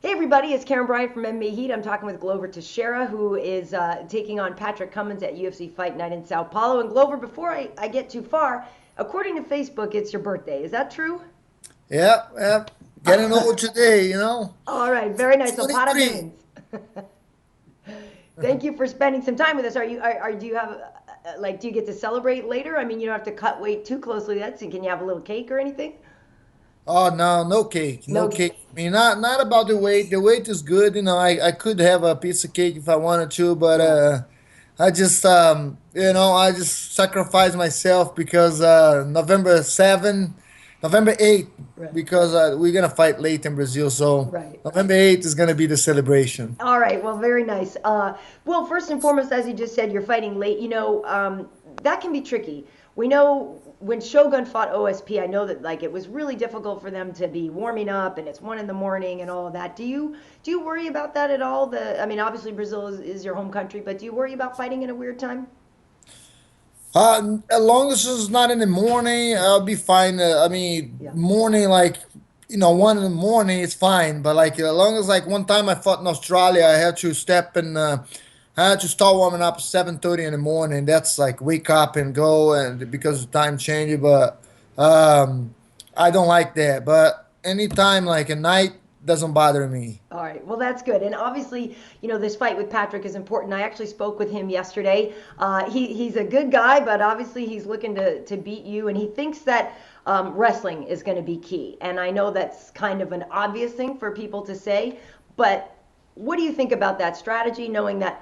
Hey everybody, it's Karyn Bryant from MMA Heat. I'm talking with Glover Teixeira, who is taking on Patrick Cummins at UFC Fight Night in Sao Paulo. And Glover, before I get too far, according to Facebook, it's your birthday. Is that true? Yep, yep. Getting old today, All right, very nice. So 23. parabéns. Thank you for spending some time with us. Do you have do you get to celebrate later? I mean, you don't have to cut weight too closely. Can you have a little cake or anything? Oh no, no cake, no No. cake. I mean, not about the weight. The weight is good. I could have a piece of cake if I wanted to, but Right. I just sacrifice myself because November 8th, Right. because we're gonna fight late in Brazil. So Right. November 8th is gonna be the celebration. All right, well, very nice. Well, first and foremost, as you just said, you're fighting late. That can be tricky. We know when Shogun fought OSP, I know that it was really difficult for them to be warming up, and it's 1 in the morning and all of that. Do you worry about that at all? I mean, obviously Brazil is your home country, but do you worry about fighting in a weird time? As long as it's not in the morning, I'll be fine. I mean, Yeah. morning, 1 in the morning, it's fine. But as long as one time I fought in Australia, I had to I had to start warming up at 7:30 in the morning. That's like wake up and go, and because of time changing. But um, I don't like that. But anytime like at night doesn't bother me. All right. Well, that's good. And obviously, this fight with Patrick is important. I actually spoke with him yesterday. He's a good guy, but obviously he's looking to beat you, and he thinks that wrestling is going to be key. And I know that's kind of an obvious thing for people to say, but what do you think about that strategy, knowing that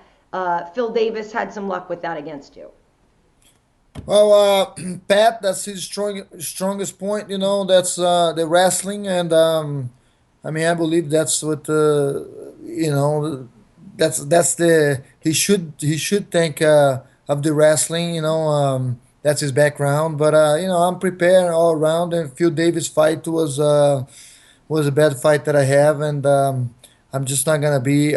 Phil Davis had some luck with that against you? Well, Pat, that's his strongest point. That's the wrestling, and I mean, I believe that's what that's the he should think of the wrestling. That's his background. But I'm prepared all around. And Phil Davis fight was a bad fight that I have, and I'm just not gonna be.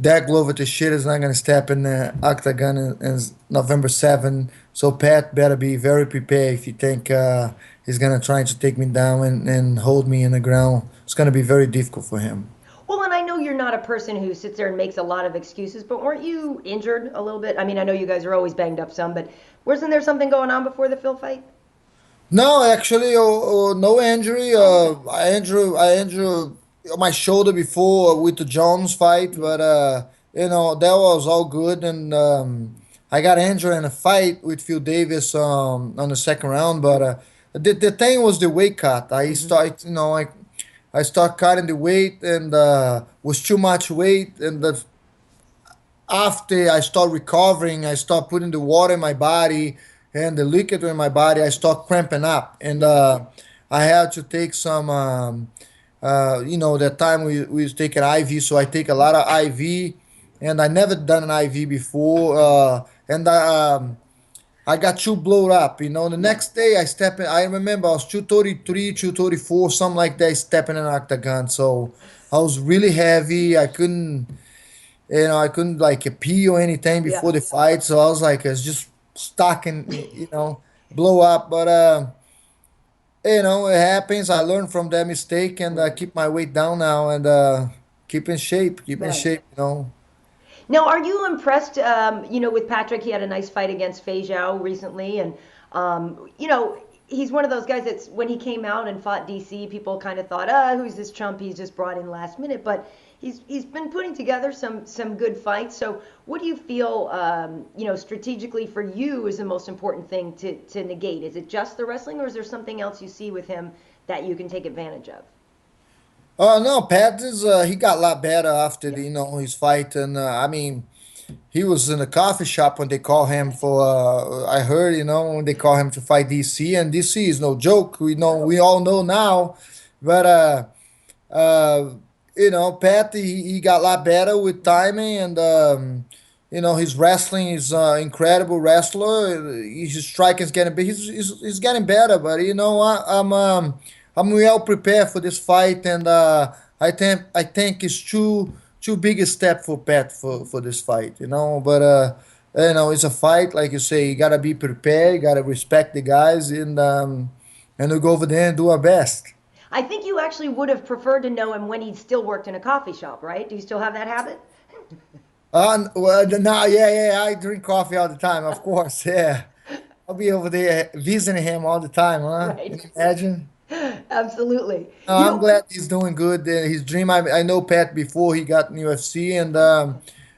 That Glover Teixeira is not going to step in the octagon in November 7th. So Pat better be very prepared if you think he's going to try to take me down and hold me in the ground. It's going to be very difficult for him. Well, and I know you're not a person who sits there and makes a lot of excuses, but weren't you injured a little bit? I mean, I know you guys are always banged up some, but wasn't there something going on before the Phil fight? No, actually, no injury. Oh, okay. I injured my shoulder before with the Jones fight, Yeah. but that was all good. And I got injured in a fight with Phil Davis on the second round. But the thing was the weight cut. Hmm. I start cutting the weight, and was too much weight. And after I start recovering, I start putting the water in my body and the liquid in my body. I start cramping up, and Yeah. I had to take some. That time we was taking IV, so I take a lot of IV, and I never done an IV before, and I got too blown up. The Yeah. next day I step in. I remember I was 233, 234, something like that, stepping in an octagon. So I was really heavy. I couldn't like pee or anything Yeah. before the fight. So I was like, it's just stuck and blow up. But it happens. I learned from that mistake, and Right. keep my weight down now, and keep in shape. Keep in Right. shape. Now, are you impressed? With Patrick, he had a nice fight against Fei Zhao recently, and he's one of those guys that's when he came out and fought DC, people kind of thought, who's this chump? He's just brought in last minute, but he's been putting together some good fights. So, what do you feel, strategically for you is the most important thing to negate? Is it just the wrestling, or is there something else you see with him that you can take advantage of? No, Pat is he got a lot better after Yeah. his fight, and I mean he was in a coffee shop when they call him for. I heard when they call him to fight DC, and DC is no joke. No. We all know now, but uh, Pat he got a lot better with timing, and his wrestling is incredible wrestler. His striking is getting he's getting better, but you know what I'm well prepared for this fight, and I think it's too big a step for Pat for this fight, but it's a fight, like you say. You gotta be prepared, you gotta respect the guys, and we go over there and do our best. I think you you actually would have preferred to know him when he still worked in a coffee shop, right? Do you still have that habit? Well, no, yeah, I drink coffee all the time, of course. Yeah, I'll be over there visiting him all the time, huh? Can Right. you imagine? Absolutely. No, You I'm know, glad he's doing good. His dream. I know Pat before he got in UFC, and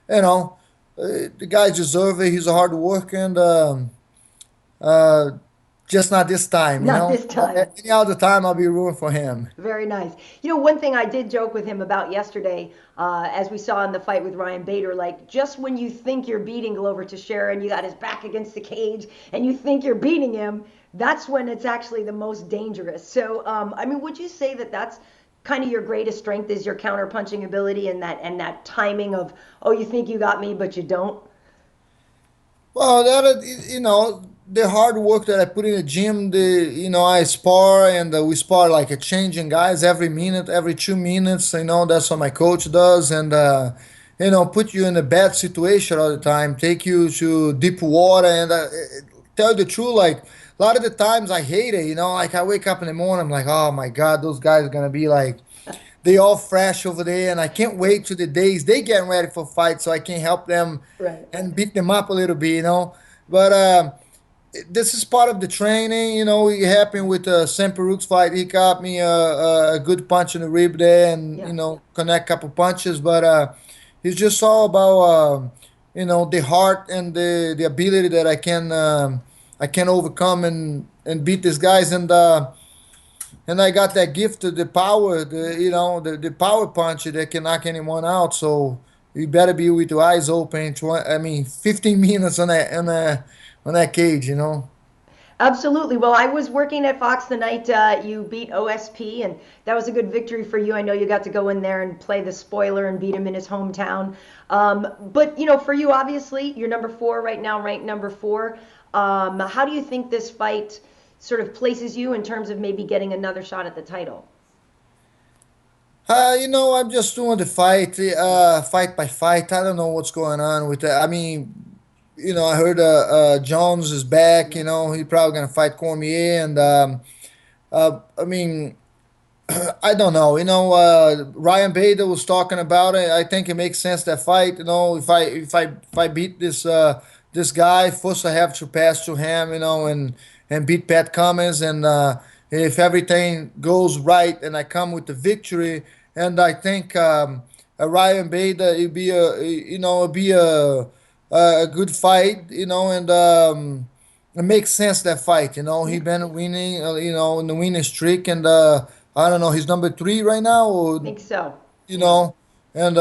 you know, the guy deserves it. He's a hard worker, and uh, just not this time. not this time. Any other time I'll be rooting for him. Very nice. You know, one thing I did joke with him about yesterday, as we saw in the fight with Ryan Bader, like just when you think you're beating Glover Teixeira and you got his back against the cage and you think you're beating him, that's when it's actually the most dangerous. So, I mean, would you say that that's kind of your greatest strength is your counter punching ability and that timing of, oh, you think you got me, but you don't? Well, the hard work that I put in the gym, I spar and we spar like a changing guys every minute, every 2 minutes. That's what my coach does, and put you in a bad situation all the time, take you to deep water, and tell you the truth, like a lot of the times I hate it. Like I wake up in the morning, I'm like, oh my god, those guys are gonna be like they all fresh over there, and I can't wait to the days they getting ready for fight, so I can help them Right. and beat them up a little bit. But this is part of the training. It happened with Sam Peruk's fight. He got me a good punch in the rib there, and Yeah. connect a couple punches. But it's just all about the heart and the ability that I can overcome and beat these guys and I got that gift of the power, the power punch that can knock anyone out. So you better be with your eyes open. 15 minutes on that cage. Absolutely. Well, I was working at Fox the night you beat OSP, and that was a good victory for you. I know you got to go in there and play the spoiler and beat him in his hometown. But, for you, obviously, you're number four right now, ranked number four. How do you think this fight sort of places you in terms of maybe getting another shot at the title? I'm just doing the fight, fight by fight. I don't know what's going on with that. I mean, I heard Jones is back. Yeah. He's probably gonna fight Cormier, and I mean, I don't know. Ryan Bader was talking about it. I think it makes sense that fight. If I beat this guy, first I have to pass to him. And beat Pat Cummins. And if everything goes right, and I come with the victory, and I think Ryan Bader, it'd be a good fight. And it makes sense that fight. He Yeah, been winning. In the winning streak, and I don't know, he's number three right now, I or think so. you Yeah. know, and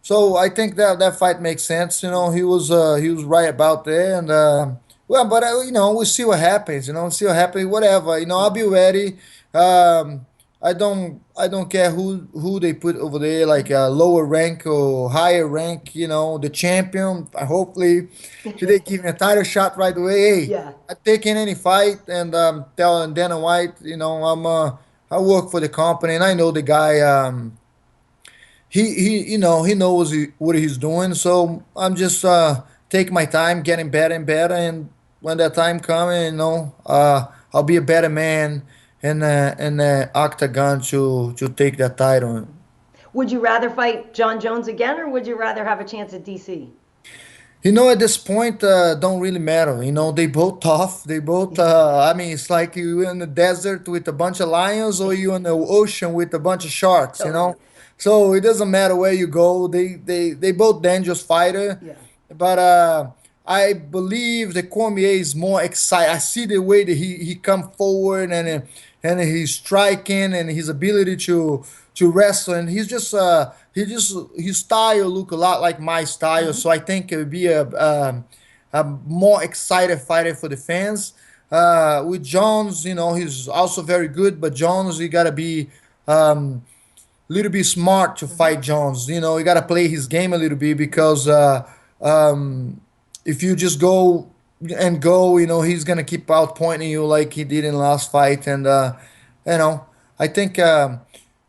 so I think that fight makes sense. He was right about there, and well, but we'll see what happens. See what happens. Whatever. I'll Yeah. be ready. I don't care who they put over there, like lower rank or higher rank. The champion. Hopefully, should they give me a title shot right away? Hey, Yeah. I'm taking any fight, and telling Dana White, I work for the company, and I know the guy. He knows what he's doing. So I'm just taking my time, getting better and better, and when that time comes, I'll be a better man in the octagon to take that title. Would you rather fight Jon Jones again, or would you rather have a chance at DC? At this point, don't really matter. They both tough. They both. Yeah. I mean, it's like you in the desert with a bunch of lions, or you in the ocean with a bunch of sharks. Totally. So it doesn't matter where you go. They both dangerous fighter, Yeah. but I believe the Cormier is more excited. I see the way that he come forward, and he's striking, and his ability to wrestle, and his style look a lot like my style. Hmm. So I think it would be a more excited fighter for the fans. With Jones, he's also very good, but Jones, you gotta be little bit smart to Hmm. fight Jones. You got to play his game a little bit, because if you just go and go, he's gonna keep outpointing you like he did in the last fight. And you know, I think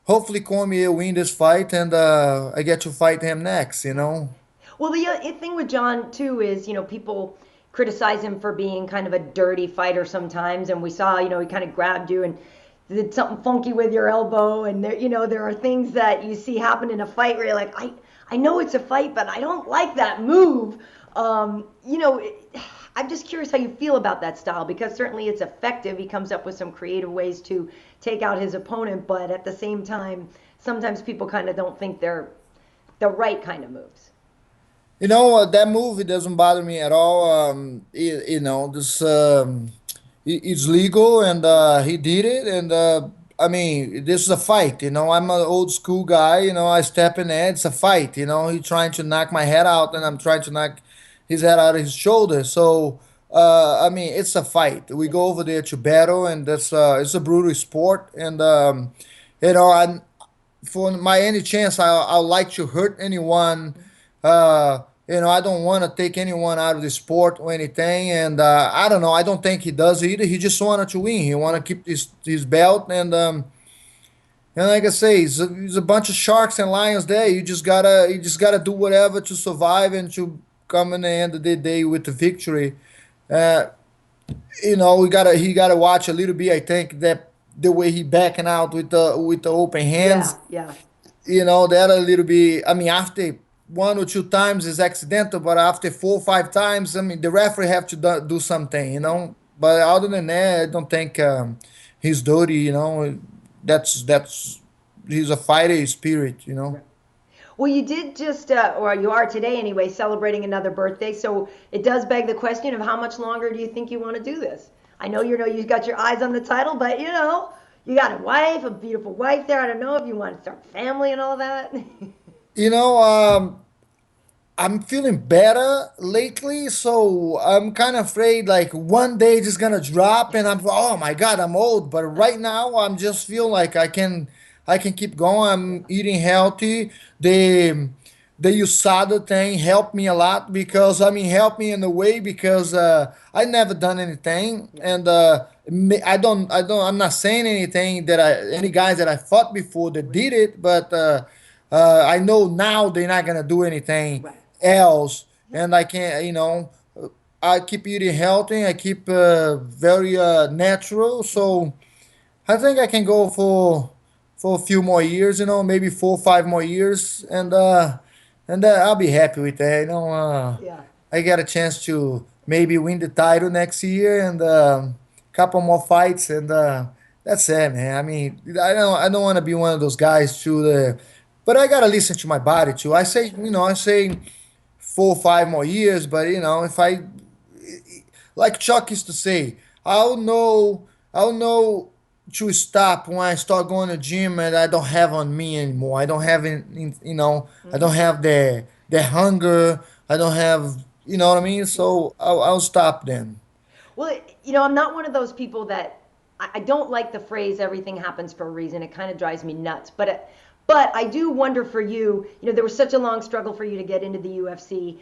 hopefully Cormier win this fight, and I get to fight him next. Well, the thing with John too is, people criticize him for being kind of a dirty fighter sometimes, and we saw, he kind of grabbed you, and did something funky with your elbow, and there are things that you see happen in a fight where you're like, I know it's a fight, but I don't like that move. Um, you know, I'm just curious how you feel about that style, because certainly it's effective. He comes up with some creative ways to take out his opponent, but at the same time, sometimes people kind of don't think they're the right kind of moves. That movie doesn't bother me at all. This it's legal, and he did it, and I mean, this is a fight. I'm an old school guy. I step in there. It's a fight. He's trying to knock my head out, and I'm trying to knock his head out of his shoulder. So I mean, it's a fight. We Yeah. go over there to battle, and that's it's a brutal sport, and I for my any chance I like to hurt anyone. I don't want to take anyone out of the sport or anything, and I don't know. I don't think he does either. He just wanted to win. He want to keep his belt, and like I say, he's a bunch of sharks and lions there. You just gotta do whatever to survive and to come in the end of the day with the victory. Uh, he gotta watch a little bit. I think that the way he backing out with the open Yeah, hands, yeah. that a little bit. I mean, after one or two times is accidental, but after 4 or 5 times, I mean, the referee have to do something. But other than that, I don't think he's dirty. That's he's a fighter spirit. Right. Well, you did just, or you are today anyway, celebrating another birthday. So it does beg the question of how much longer do you think you want to do this? I know you've got your eyes on the title, but you got a wife, a beautiful wife there. I don't know if you want to start a family and all that. You know, I'm feeling better lately, so I'm kind of afraid like one day just gonna drop, and oh my god, I'm old. But right now, I'm just feel like I can keep going. I'm eating healthy. The USADA thing helped me a lot, because I mean helped me in a way, because I never done anything, Yeah. and I'm not saying anything that any guys that I fought before that did it, but I know now they're not gonna do anything Right. else, Yeah. and I can't, I keep eating healthy. I keep very natural, so I think I can go for a few more years. Maybe 4 or 5 more years, and I'll be happy with that. Yeah. I get a chance to maybe win the title next year, and couple more fights, and that's it, man. I mean, I don't want to be one of those guys but I gotta listen to my body too. Yeah, for sure. I say 4 or 5 more years, but if I like Chuck used to say, I'll know to stop when I start going to gym and I don't have on me anymore. I don't have I don't have the hunger. I don't have, you know what I mean. Yeah. So I'll stop then. Well, I'm not one of those people that I don't like the phrase "everything happens for a reason." It kind of drives me nuts. But I do wonder for you. There was such a long struggle for you to get into the UFC.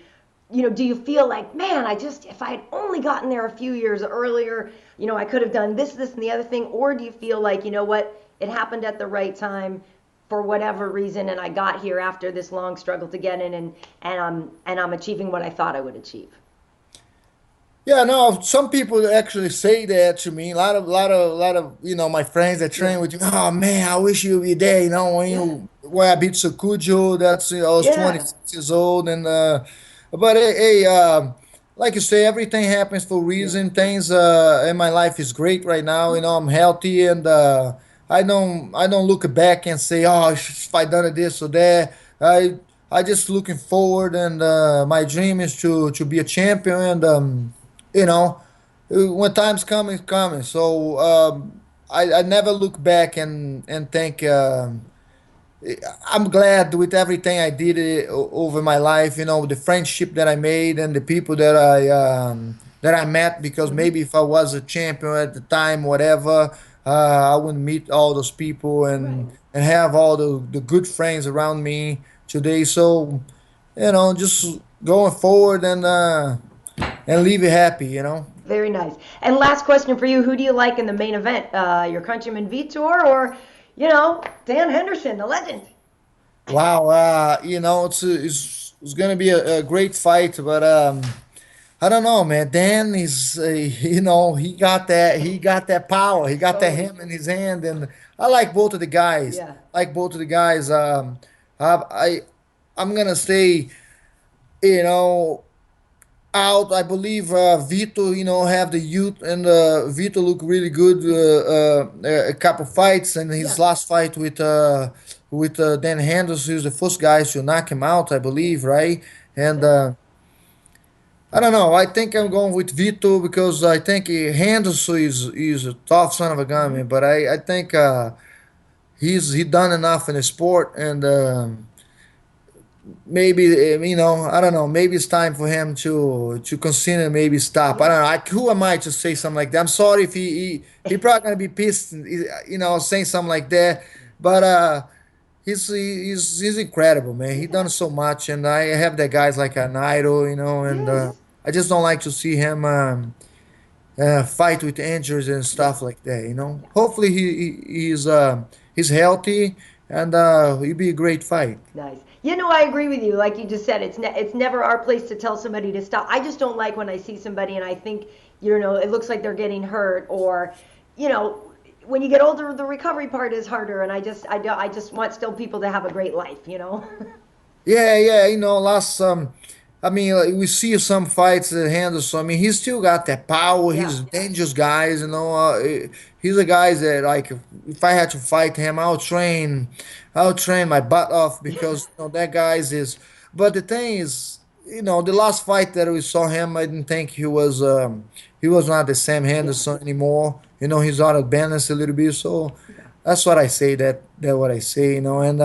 Do you feel like, man, if I had only gotten there a few years earlier, I could have done this, and the other thing? Or do you feel like, what, it happened at the right time for whatever reason, and I got here after this long struggle to get in, and I'm achieving what I thought I would achieve? Yeah, no. Some people actually say that to me. A lot of my friends that Yeah. train with you. Oh man, I wish you would be there. Yeah. When I beat Sakujo. I was Yeah. 26 years old, and but hey, like you say, everything happens for a Yeah. reason. Things in my life is great right now. I'm healthy, and I don't look back and say, oh, if I done this or that. I just looking forward, and my dream is to be a champion, and you know, when time's coming, it's coming. So I never look back and think. I'm glad with everything I did over my life. The friendship that I made and the people that I met. Because Hmm. maybe if I was a champion at the time, whatever, I wouldn't meet all those people Right. and have all the good friends around me today. So just going forward and leave it happy. Very nice. And last question for you: who do you like in the main event? Your countryman Vitor, or Dan Henderson, the legend? Wow, it's gonna be a great fight, but I don't know, man. Dan is, he got that power. He got that Totally. hammer in his hand, and I like both of the guys. Yeah. Like both of the guys. I I'm gonna say, you know, out. I believe Vitor, have the youth, and Vitor look really good. A couple fights, and his Yeah. last fight with Dan Henderson, who's the first guy to knock him out, I Yeah. believe, right? That's And it. I don't know. I think I'm going with Vitor because I think Henderson is a tough son of a gun, Hmm. man. But I think he done enough in the sport, and maybe I don't know. Maybe it's time for him to consider maybe stop. I Yeah. don't know. Who am I to say something like that? I'm sorry if he probably gonna be pissed, saying something like that. But he's incredible, man. He Yeah. done so much, and I have that guy's like an idol, and Yes. I just don't like to see him fight with injuries and Yeah. stuff like that. Yeah. Hopefully he's healthy, and it'll be a great fight. Nice. I agree with you. Like you just said, it's never our place to tell somebody to stop. I just don't like when I see somebody and I think, it looks like they're getting hurt, or, you know, when you get older, the recovery part is harder. And I just want still people to have a great life. Yeah, yeah, last I mean, like, we see some fights that Henderson. I mean, he's still got that power. Yeah. He's a dangerous guys. He's a guy that like if I had to fight him, I'll train my butt off because that guy's is. But the thing is, the last fight that we saw him, I didn't think he was not the same Yeah. Henderson anymore. He's out of balance a little bit. So Yeah. that's what I say. That what I say. And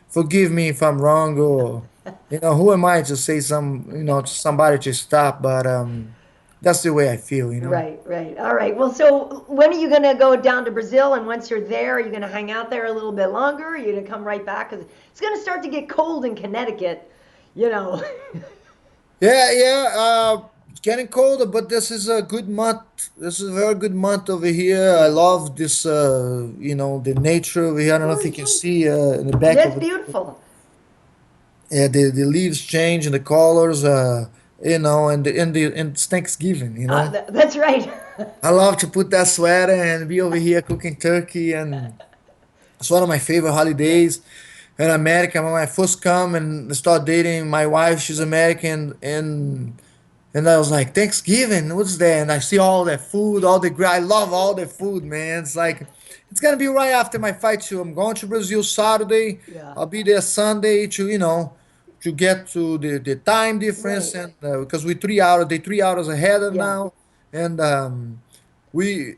forgive me if I'm wrong, or who am I to say to somebody to stop? But that's the way I feel. Right, right. All right. Well, so when are you going to go down to Brazil? And once you're there, are you going to hang out there a little bit longer? Are you going to come right back? Because it's going to start to get cold in Connecticut, you know. Yeah, yeah. It's getting colder, but this is a good month. This is a very good month over here. I love this. The nature over here. I don't know if you can see in the back That's of it. beautiful. Yeah, the leaves change and the colors. And it's Thanksgiving. That's right. I love to put that sweater and be over here cooking turkey, and it's one of my favorite Yeah, holidays in America. When I first come and start dating my wife, she's American, and I was like, Thanksgiving, what's that? And I see all that food, I love all the food, man. It's like, it's gonna be right after my fight too. I'm going to Brazil Saturday. yeah. I'll be there Sunday to get to the time difference, Right. and because they 3 hours ahead of Yeah, now, and we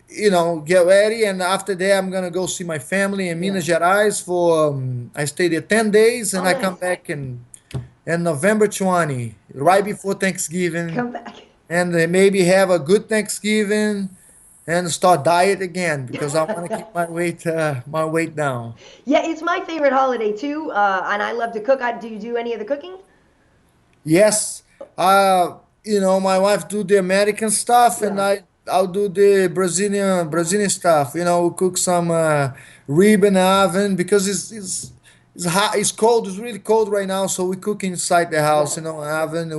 get ready, and after that I'm gonna go see my family in yeah. Minas Gerais for I stay there 10 days, and Oh, I come nice. back in November 20, right Nice. before Thanksgiving, Come back. and maybe have a good Thanksgiving and start diet again because I want to keep my weight down. Yeah, it's my favorite holiday too, and I love to cook. Do you do any of the cooking? Yes, my wife do the American stuff, and Yeah, I'll do the Brazilian stuff. We cook some rib in the oven because it's hot, it's cold, it's really cold right now, so we cook inside the house, right. oven.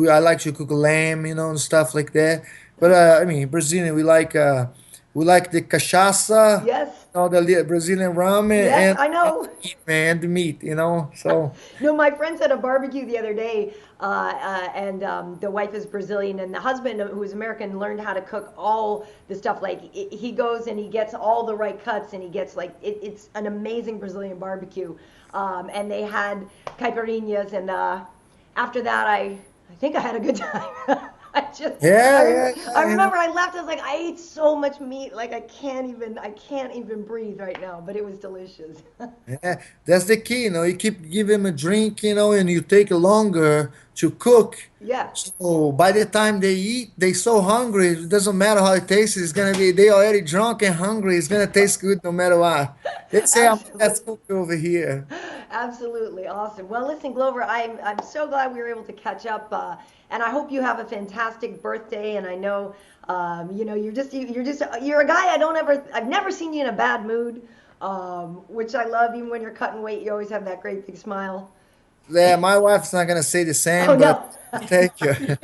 I like to cook lamb, and stuff like that. But I mean, Brazilian, we like the cachaça, Yes, the Brazilian rum, yes, and I the know. meat, man, the meat. So. No, my friends had a barbecue the other day, and the wife is Brazilian, and the husband, who is American, learned how to cook all the stuff. Like he goes and he gets all the right cuts, and he gets like it's an amazing Brazilian barbecue. And they had caipirinhas, and after that, I think I had a good time. Yeah, yeah, I yeah, remember I left. I was like, I ate so much meat, like I can't even breathe right now. But it was delicious. yeah. That's the key. You keep give them a drink, and you take longer to cook. Yeah, So by the time they eat, they so hungry. It doesn't matter how it tastes. It's gonna be they already drunk and hungry. It's gonna taste good no matter what. They say I'm the best absolutely. cook over here. Absolutely awesome. Well, listen, Glover, I'm so glad we were able to catch up, and I hope you have a fantastic birthday. And I know, you're a guy I've never seen you in a bad mood, which I love. Even when you're cutting weight, you always have that great big smile. Yeah, my wife's not gonna say the Oh same, but no. thank you.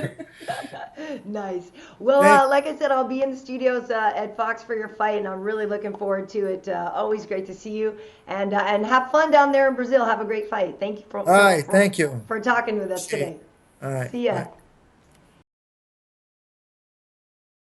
Nice. Well, Thank. like I said, I'll be in the studios at Fox for your fight, and I'm really looking forward to it. Always great to see you, and have fun down there in Brazil. Have a great fight. Thank you All right. Thank you. for talking with us See. today. All right. See ya. Bye.